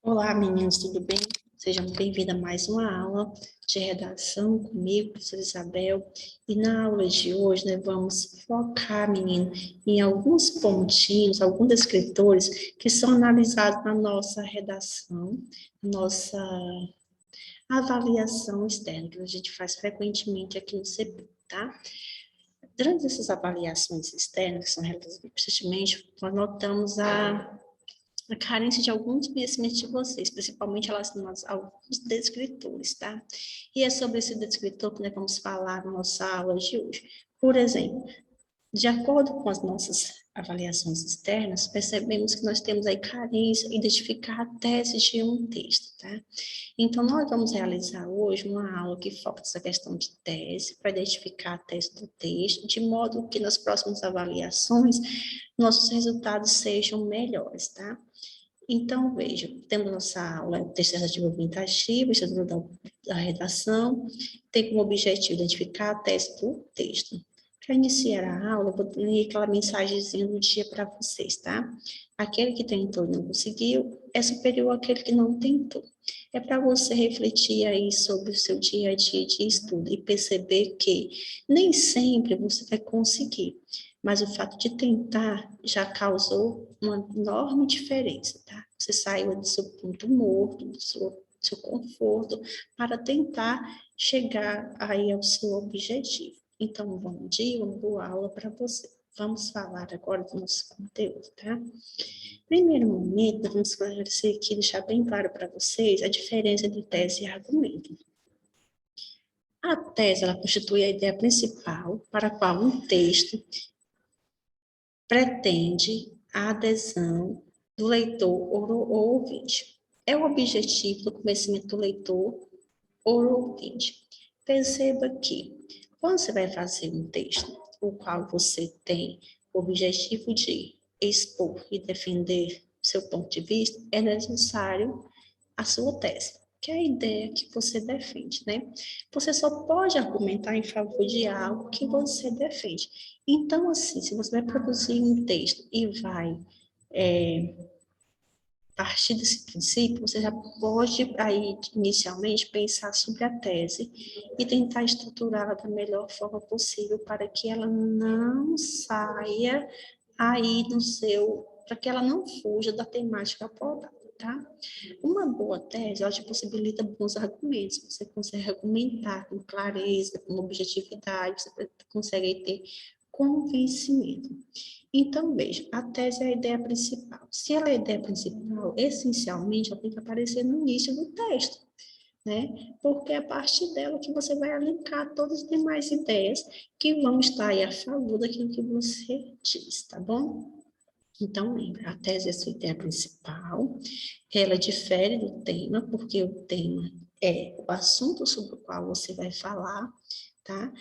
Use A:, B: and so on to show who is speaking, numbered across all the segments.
A: Olá, meninos, tudo bem? Sejam bem-vindos a mais uma aula de redação comigo, professora Isabel. E na aula de hoje, nós vamos focar, menino, em alguns pontinhos, alguns escritores que são analisados na nossa redação, nossa avaliação externa, que a gente faz frequentemente aqui no CP, tá? Durante essas avaliações externas, que são realizadas constantemente, nós notamos a carência de alguns conhecimentos de vocês, principalmente relacionados a alguns descritores, tá? E é sobre esse descritor que nós vamos falar na nossa aula de hoje. Por exemplo, de acordo com as nossas avaliações externas, percebemos que nós temos aí carência em identificar a tese de um texto, tá? Então, nós vamos realizar hoje uma aula que foca nessa questão de tese, para identificar a tese do texto, de modo que nas próximas avaliações, nossos resultados sejam melhores, tá? Então, veja, temos nossa aula texto argumentativo, estrutura da redação, tem como objetivo identificar a tese do texto. Para iniciar a aula, eu vou ler aquela mensagenzinha do dia para vocês, tá? Aquele que tentou e não conseguiu é superior àquele que não tentou. É para você refletir aí sobre o seu dia a dia de estudo e perceber que nem sempre você vai conseguir, mas o fato de tentar já causou uma enorme diferença, tá? Você saiu do seu ponto morto, do seu conforto, para tentar chegar aí ao seu objetivo. Então, um bom dia, uma boa aula para você. Vamos falar agora do nosso conteúdo, tá? Primeiro momento, vamos esclarecer aqui, deixar bem claro para vocês a diferença entre tese e argumento. A tese, ela constitui a ideia principal para a qual um texto pretende a adesão do leitor ou ouvinte. É o objetivo do conhecimento do leitor ou ouvinte. Perceba que, quando você vai fazer um texto, o qual você tem o objetivo de expor e defender seu ponto de vista, é necessário a sua tese, que é a ideia que você defende, né? Você só pode argumentar em favor de algo que você defende. Então, assim, se você vai produzir um texto e vai partir desse princípio, você já pode, aí, inicialmente, pensar sobre a tese e tentar estruturá-la da melhor forma possível para que ela não saia aí do seu, para que ela não fuja da temática abordada, tá? Uma boa tese, ela te possibilita bons argumentos, você consegue argumentar com clareza, com objetividade, você consegue ter convencimento. Então, veja, a tese é a ideia principal. Se ela é a ideia principal, essencialmente, ela tem que aparecer no início do texto, né? Porque é a partir dela que você vai alinhar todas as demais ideias que vão estar aí a favor daquilo que você diz, tá bom? Então, lembra, a tese é a sua ideia principal, ela difere do tema, porque o tema é o assunto sobre o qual você vai falar, tá?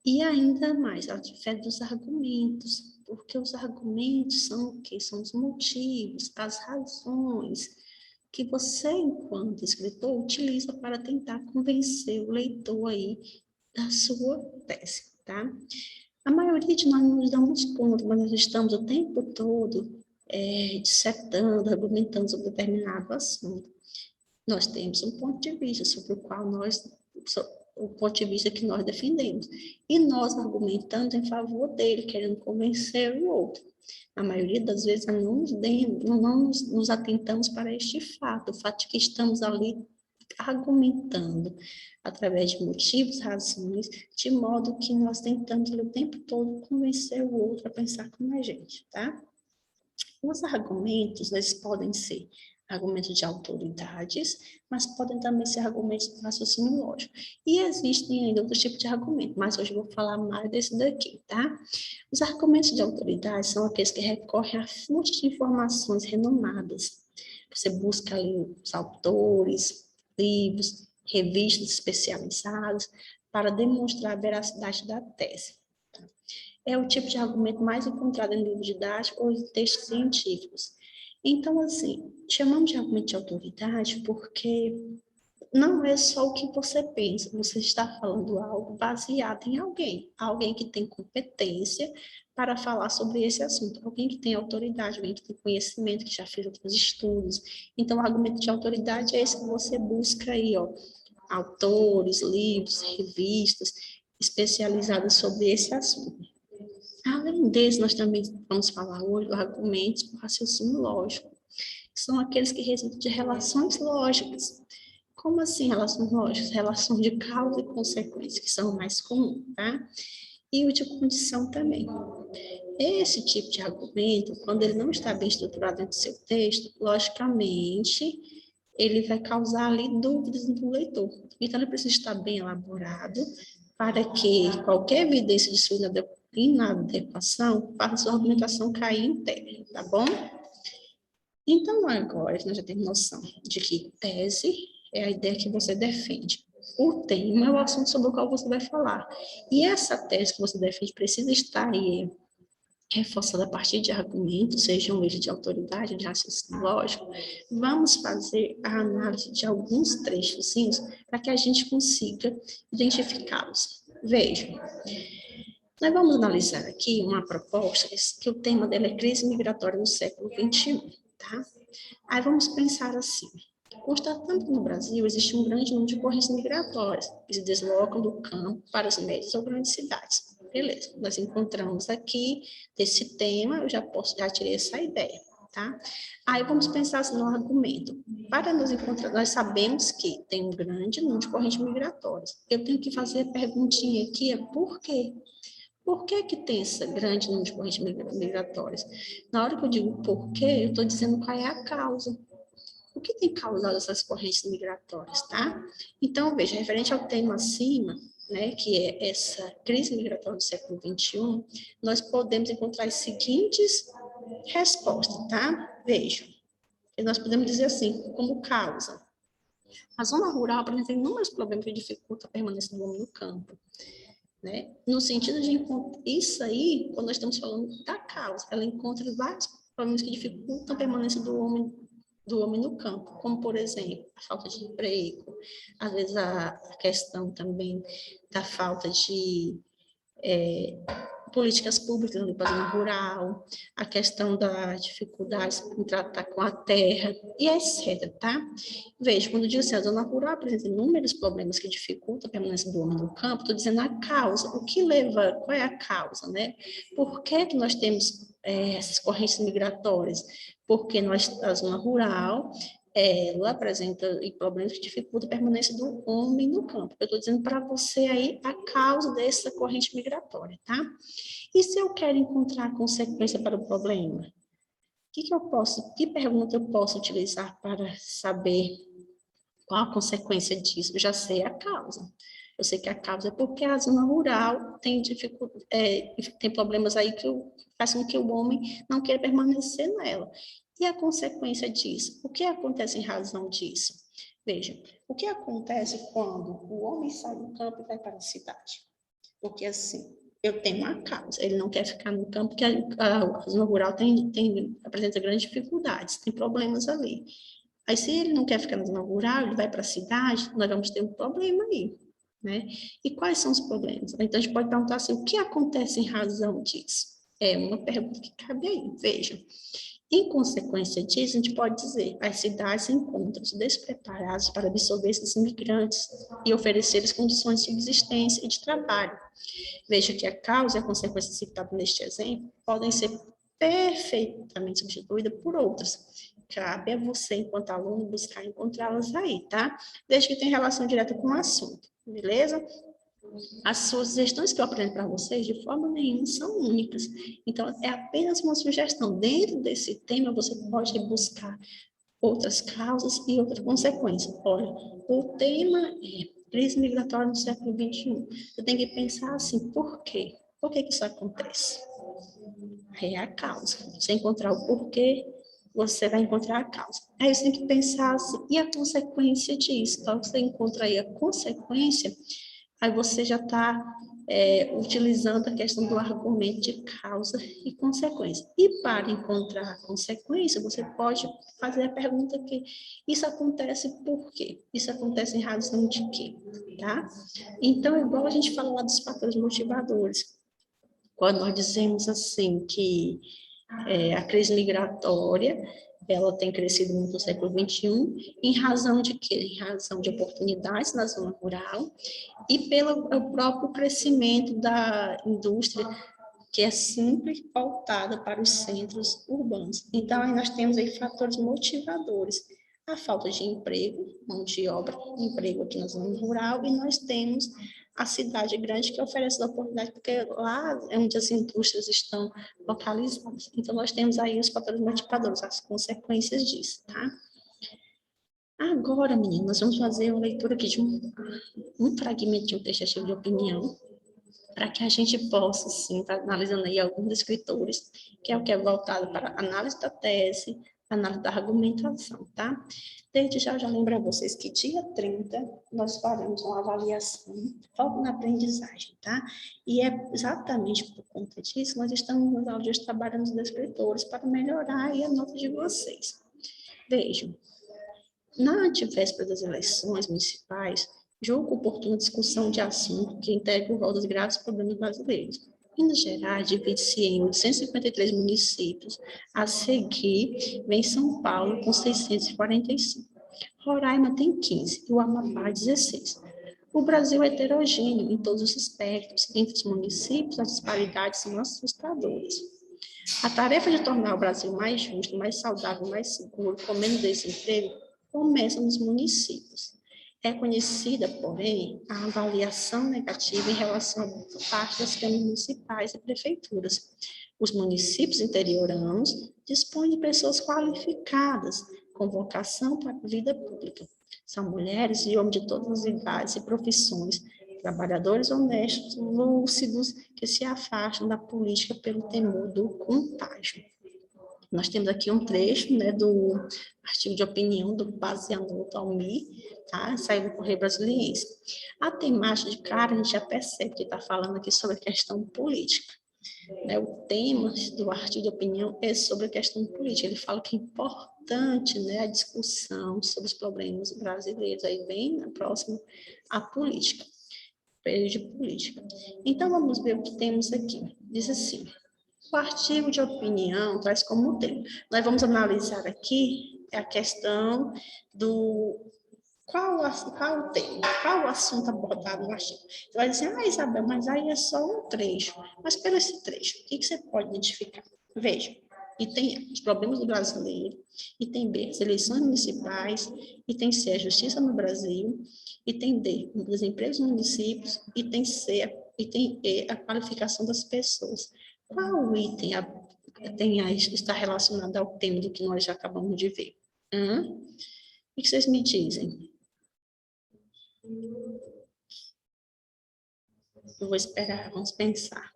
A: E ainda mais, ela difere dos argumentos, porque os argumentos são o quê? São os motivos, as razões que você, enquanto escritor, utiliza para tentar convencer o leitor aí da sua tese, tá? A maioria de nós não nos damos conta, mas nós estamos o tempo todo dissertando, argumentando sobre determinado assunto. Nós temos um ponto de vista sobre o qual o ponto de vista que nós defendemos. E nós argumentamos em favor dele, querendo convencer o outro. A maioria das vezes não nos atentamos para este fato, o fato de que estamos ali argumentando através de motivos, razões, de modo que nós tentamos o tempo todo convencer o outro a pensar como a gente, tá? Os argumentos, eles podem ser argumentos de autoridades, mas podem também ser argumentos de raciocínio lógico. E existem ainda outros tipos de argumentos, mas hoje eu vou falar mais desse daqui, tá? Os argumentos de autoridade são aqueles que recorrem a fontes de informações renomadas. Você busca ali os autores, livros, revistas especializadas, para demonstrar a veracidade da tese. É o tipo de argumento mais encontrado em livros didáticos ou em textos científicos. Então, assim, chamamos de argumento de autoridade porque não é só o que você pensa, você está falando algo baseado em alguém que tem competência para falar sobre esse assunto. Alguém que tem autoridade, alguém que tem conhecimento, que já fez outros estudos. Então, o argumento de autoridade é esse que você busca aí, ó, autores, livros, revistas especializadas sobre esse assunto. Além desse, nós também vamos falar hoje dos argumentos por raciocínio lógico, que são aqueles que resultam de relações lógicas. Como assim relações lógicas? Relações de causa e consequência, que são mais comuns, tá? E o de condição também. Esse tipo de argumento, quando ele não está bem estruturado dentro do seu texto, logicamente, ele vai causar ali dúvidas no leitor. Então, ele precisa estar bem elaborado para que qualquer evidência de sua inadequação faça sua argumentação cair em terra, tá bom? Então, agora nós já temos noção de que tese é a ideia que você defende. O tema é o assunto sobre o qual você vai falar. E essa tese que você defende precisa estar aí reforçada a partir de argumentos, sejam eles de autoridade, de raciocínio lógico. Vamos fazer a análise de alguns trechos para que a gente consiga identificá-los. Vejam, nós vamos analisar aqui uma proposta que o tema dela é crise migratória no século XXI, tá? Aí vamos pensar assim, constatando que no Brasil existe um grande número de correntes migratórias que se deslocam do campo para as médias ou grandes cidades. Beleza, nós encontramos aqui desse tema, eu já tirei essa ideia, tá? Aí vamos pensar assim no argumento. Para nos encontrar, nós sabemos que tem um grande número de correntes migratórias. Eu tenho que fazer a perguntinha aqui, é por quê? Por que que tem esse grande número de correntes migratórias? Na hora que eu digo por quê, eu estou dizendo qual é a causa. O que tem causado essas correntes migratórias, tá? Então, veja, referente ao tema acima, né, que é essa crise migratória do século XXI, nós podemos encontrar as seguintes respostas, tá? Vejam, nós podemos dizer assim, como causa. A zona rural apresenta inúmeros problemas que dificultam a permanência do homem no campo. Né? No sentido de encontrar isso aí, quando nós estamos falando da causa, ela encontra vários problemas que dificultam a permanência do homem no campo, como, por exemplo, a falta de emprego, às vezes a questão também da falta de políticas públicas no zona rural, a questão da dificuldade em tratar com a terra, e etc, tá? Veja, quando eu digo assim, a zona rural apresenta inúmeros problemas que dificultam a permanência do homem no campo, estou dizendo a causa, o que leva, qual é a causa, né? Por que que nós temos essas correntes migratórias? Porque a zona rural ela apresenta problemas que dificultam a permanência do homem no campo. Eu estou dizendo para você aí a causa dessa corrente migratória, tá? E se eu quero encontrar consequência para o problema? Que pergunta eu posso utilizar para saber qual a consequência disso? Eu já sei a causa. Eu sei que a causa é porque a zona rural tem tem problemas aí que fazem com que o homem não queira permanecer nela. E a consequência disso? O que acontece em razão disso? Veja, o que acontece quando o homem sai do campo e vai para a cidade? Porque assim, eu tenho uma causa, ele não quer ficar no campo, porque a zona rural apresenta grandes dificuldades, tem problemas ali. Aí, se ele não quer ficar na zona rural, ele vai para a cidade, nós vamos ter um problema aí, né? E quais são os problemas? Então, a gente pode perguntar assim, o que acontece em razão disso? É uma pergunta que cabe aí, veja. Em consequência disso, a gente pode dizer, as cidades encontram-se despreparadas para absorver esses imigrantes e oferecer-lhes condições de subsistência e de trabalho. Veja que a causa e a consequência citada neste exemplo podem ser perfeitamente substituídas por outras. Cabe a você, enquanto aluno, buscar encontrá-las aí, tá? Desde que tenha relação direta com o assunto, beleza? As sugestões que eu apresento para vocês, de forma nenhuma, são únicas. Então, é apenas uma sugestão. Dentro desse tema, você pode buscar outras causas e outras consequências. Olha, o tema é crise migratória no século XXI. Você tem que pensar assim, por quê? Por que que isso acontece? É a causa. Você encontrar o porquê, você vai encontrar a causa. Aí você tem que pensar assim, e a consequência disso? Então, você encontra aí a consequência, aí você já está utilizando a questão do argumento de causa e consequência. E para encontrar a consequência, você pode fazer a pergunta que isso acontece por quê? Isso acontece em razão de quê? Tá? Então, igual a gente fala lá dos fatores motivadores. quando nós dizemos assim que a crise migratória ela tem crescido muito no século XXI, em razão de quê? Em razão de oportunidades na zona rural e pelo próprio crescimento da indústria, que é sempre voltada para os centros urbanos. Então, aí nós temos aí fatores motivadores. A falta de emprego, mão de obra, emprego aqui na zona rural, e nós temos a cidade grande que oferece a oportunidade, porque lá é onde as indústrias estão localizadas. Então, nós temos aí os fatores motivadores, as consequências disso, tá? Agora, meninas, nós vamos fazer uma leitura aqui de um fragmento de um texto de opinião, para que a gente possa, sim, estar analisando aí alguns escritores, que é o que é voltado para a análise da tese, análise da argumentação, tá? Desde já lembro a vocês que dia 30 nós faremos uma avaliação, foco na aprendizagem, tá? E é exatamente por conta disso, nós estamos nos áudios trabalhando os escritores para melhorar aí a nota de vocês. Vejam, na antevéspera das eleições municipais, julgo oportuna discussão de assunto que integra o rol dos graves problemas brasileiros. Minas Gerais divide-se em 853 municípios. A seguir, vem São Paulo, com 645. Roraima tem 15 e o Amapá 16. O Brasil é heterogêneo em todos os aspectos. Entre os municípios, as disparidades são assustadoras. A tarefa de tornar o Brasil mais justo, mais saudável, mais seguro, com menos desemprego, começa nos municípios. É conhecida, porém, a avaliação negativa em relação à parte das câmaras municipais e prefeituras. Os municípios interioranos dispõem de pessoas qualificadas, com vocação para a vida pública. São mulheres e homens de todas as idades e profissões, trabalhadores honestos, lúcidos, que se afastam da política pelo temor do contágio. Nós temos aqui um trecho, né, do artigo de opinião do Bazianotto Almir, tá? Saiu do Correio Brasiliense. A temática de cara, a gente já percebe que está falando aqui sobre a questão política. Né? O tema do artigo de opinião é sobre a questão política. Ele fala que é importante, né, a discussão sobre os problemas brasileiros, aí bem na próxima, a política, período de política. Então, vamos ver o que temos aqui. Diz assim: o artigo de opinião traz como tema. Nós vamos analisar aqui a questão do qual o tema, qual o assunto abordado no artigo. Você vai dizer, Isabel, mas aí é só um trecho. Mas pelo esse trecho, o que você pode identificar? Veja, e tem os problemas do brasileiro, e tem B, as eleições municipais, e tem C, a justiça no Brasil, e tem D, o desemprego nos municípios, e tem C, e tem E, a qualificação das pessoas. Qual item está relacionado ao tema do que nós já acabamos de ver? O que vocês me dizem? Eu vou esperar, vamos pensar.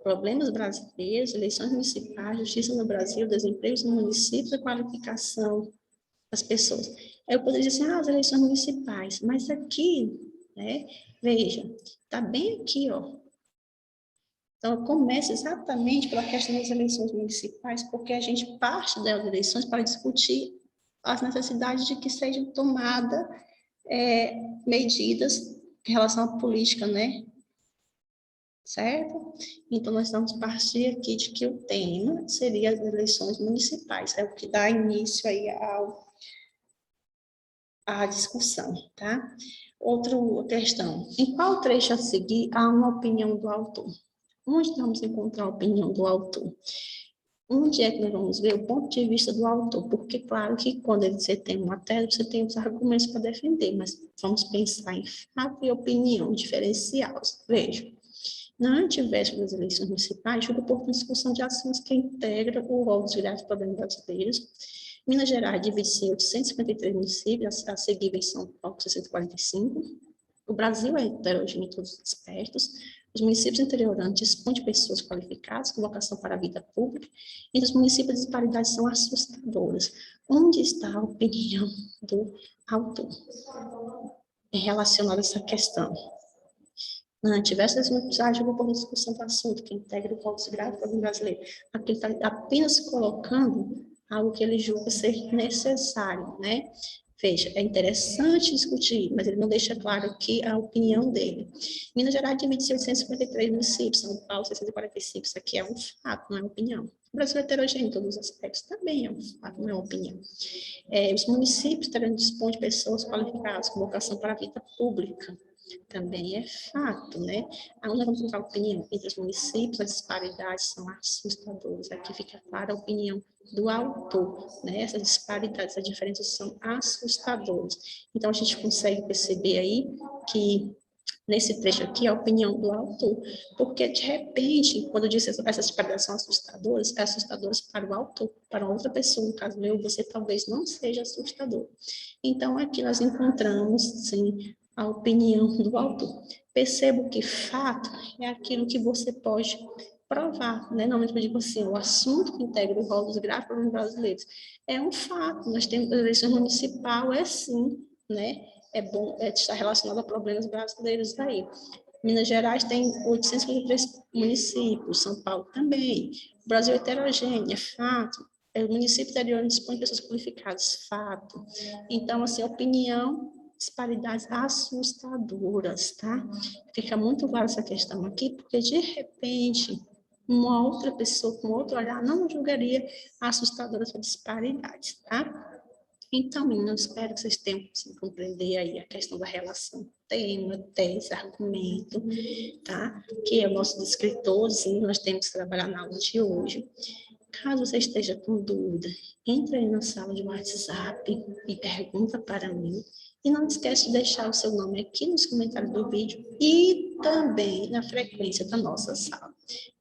A: Problemas brasileiros, eleições municipais, justiça no Brasil, desemprego no município, a qualificação das pessoas. Eu poderia dizer assim, as eleições municipais, mas aqui, né, veja, está bem aqui, ó. Então, começa exatamente pela questão das eleições municipais, porque a gente parte das eleições para discutir as necessidades de que sejam tomadas medidas em relação à política, né? Certo? Então, nós vamos partir aqui de que o tema seria as eleições municipais, é o que dá início aí à discussão, tá? Outra questão, em qual trecho a seguir há uma opinião do autor? Onde vamos encontrar a opinião do autor? Onde é que nós vamos ver o ponto de vista do autor? Porque, claro, que quando você tem uma tese, você tem os argumentos para defender, mas vamos pensar em fato e opinião diferenciados. Veja, na antevéspera das eleições municipais, julgo oportuno discussão de assuntos que integram o rol dos graves problemas brasileiros. Minas Gerais divide-se em 853 municípios, a seguir vem São Paulo, 645. O Brasil é heterogêneo em todos os aspectos. Os municípios interioranos dispõem de pessoas qualificadas com vocação para a vida pública. Entre os municípios, as disparidades são assustadoras. Onde está a opinião do autor relacionada a essa questão? Não, tivesse essa mensagem, eu vou pôr uma discussão do assunto, que integra o Código Grave do brasileiro. Aqui ele está apenas colocando algo que ele julga ser necessário, né? Veja, é interessante discutir, mas ele não deixa claro aqui a opinião dele. Minas Gerais admite 853 municípios, São Paulo 645, isso aqui é um fato, não é opinião. O Brasil é heterogêneo em todos os aspectos, também é um fato, não é uma opinião. Os municípios terão dispõe de pessoas qualificadas com vocação para a vida pública, também é fato, né? Aonde nós vamos encontrar opinião entre os municípios, as disparidades são assustadoras. Aqui fica clara a opinião do autor, né? Essas disparidades, essas diferenças são assustadoras. Então, a gente consegue perceber aí que nesse trecho aqui a opinião do autor, porque de repente, quando eu disse essas disparidades são assustadoras, é assustadoras para o autor, para outra pessoa, no caso eu, você talvez não seja assustador. Então, aqui nós encontramos, sim, a opinião do autor. Percebo que fato é aquilo que você pode provar, né? Normalmente eu digo assim, o assunto que integra o rol dos graves problemas brasileiros é um fato. Nós temos a eleição municipal, é sim, né? É bom, está relacionado a problemas brasileiros daí. Minas Gerais tem 853 municípios, São Paulo também. O Brasil é heterogêneo, é fato. O município interior dispõe de pessoas qualificadas, fato. Então, assim, opinião, disparidades assustadoras, tá? Fica muito claro essa questão aqui, porque de repente uma outra pessoa com outro olhar não julgaria assustadoras essas disparidades, tá? Então, meninas, espero que vocês tenham conseguido compreender aí a questão da relação tema, tese, argumento, tá? Que é o nosso descritorzinho, nós temos que trabalhar na aula de hoje. Caso você esteja com dúvida, entre aí na sala de WhatsApp e pergunta para mim. E não esquece de deixar o seu nome aqui nos comentários do vídeo e também na frequência da nossa sala.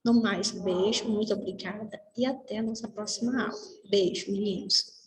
A: No mais, beijo, muito obrigada e até a nossa próxima aula. Beijo, meninos.